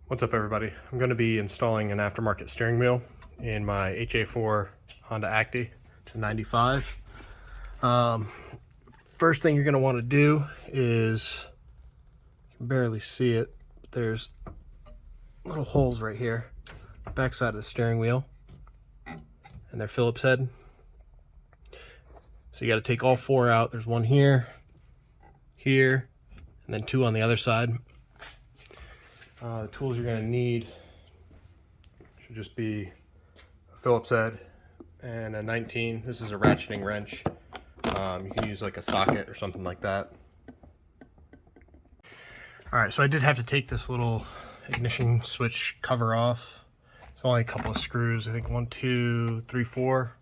What's up, everybody? I'm going to be installing an aftermarket steering wheel in my Ha4 Honda Acty. It's a 95. First thing you're going to want to do is, you can barely see it, but there's little holes right here, back side of the steering wheel, and they're Phillips head. So you got to take all four out. There's one here, here, and then two on the other side. The tools you're going to need should just be a Phillips head and a 19. This is a ratcheting wrench. You can use like a socket or something like that. Alright, so I did have to take this little ignition switch cover off. It's only a couple of screws. I think 1, 2, 3, 4.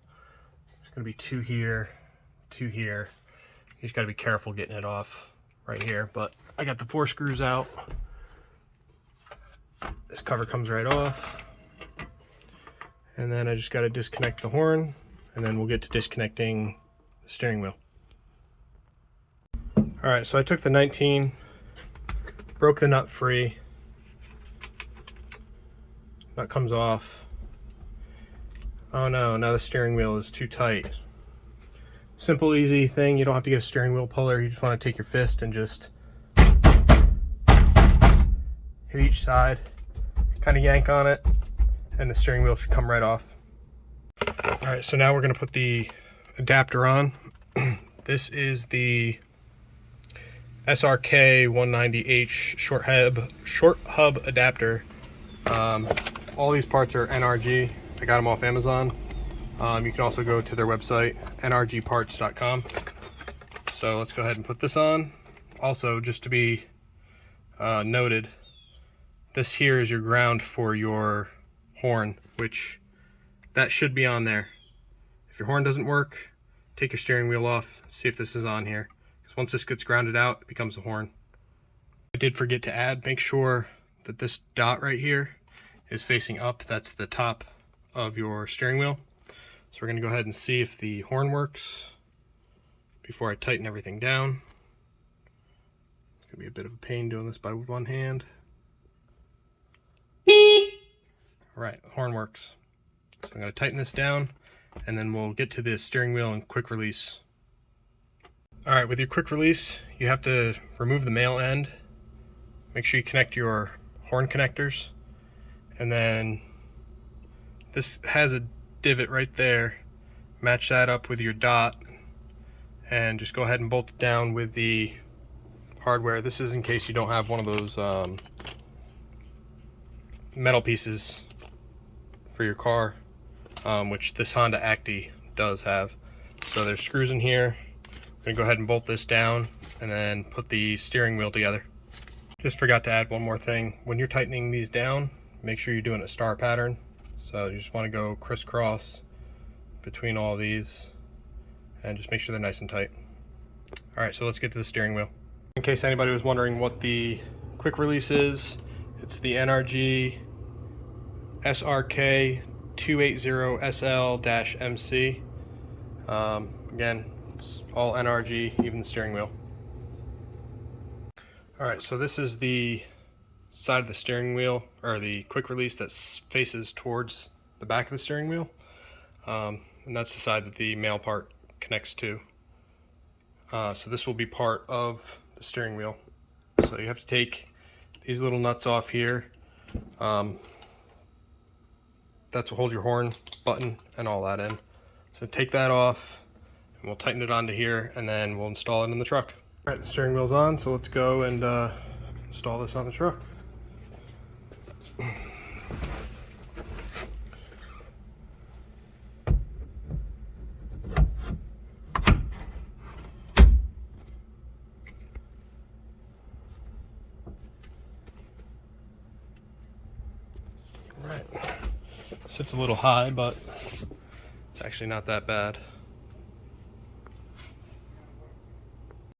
There's going to be two here, two here. You just got to be careful getting it off right here. But I got the 4 screws out. This cover comes right off, and then I just got to disconnect the horn, and then we'll get to disconnecting the steering wheel. Alright, so I took the 19, broke the nut free. Nut comes off. Oh no, now the steering wheel is too tight. Simple, easy thing. You don't have to get a steering wheel puller. You just want to take your fist and just hit each side. Kind of yank on it, and the steering wheel should come right off. Alright, so now we're going to put the adapter on. This is the SRK 190H short hub adapter. All these parts are NRG. I got them off Amazon. You can also go to their website, nrgparts.com. So let's go ahead and put this on. Also, just to be noted, this here is your ground for your horn, which that should be on there. If your horn doesn't work, take your steering wheel off, see if this is on here. Because once this gets grounded out, it becomes a horn. I did forget to add, make sure that this dot right here is facing up. That's the top of your steering wheel. So we're going to go ahead and see if the horn works before I tighten everything down. It's going to be a bit of a pain doing this by one hand. Alright, the horn works. So I'm going to tighten this down, and then we'll get to the steering wheel and quick release. Alright, with your quick release, you have to remove the male end. Make sure you connect your horn connectors. And then this has a divot right there. Match that up with your dot, and just go ahead and bolt it down with the hardware. This is in case you don't have one of those metal pieces for your car, which this Honda Acty does have. So there's screws in here. I'm gonna go ahead and bolt this down and then put the steering wheel together. Just forgot to add one more thing. When you're tightening these down, make sure you're doing a star pattern. So you just want to go crisscross between all these and just make sure they're nice and tight. Alright, so let's get to the steering wheel. In case anybody was wondering what the quick release is, it's the NRG SRK 280SL-MC. Again, it's all NRG, even the steering wheel. Alright, so this is the side of the steering wheel, or the quick release that faces towards the back of the steering wheel. And that's the side that the male part connects to. So this will be part of the steering wheel. So you have to take these little nuts off here. That's what hold your horn button and all that in. So take that off, and we'll tighten it onto here, and then we'll install it in the truck. Alright, the steering wheel's on, so let's go and install this on the truck. Right, sits a little high, but it's actually not that bad.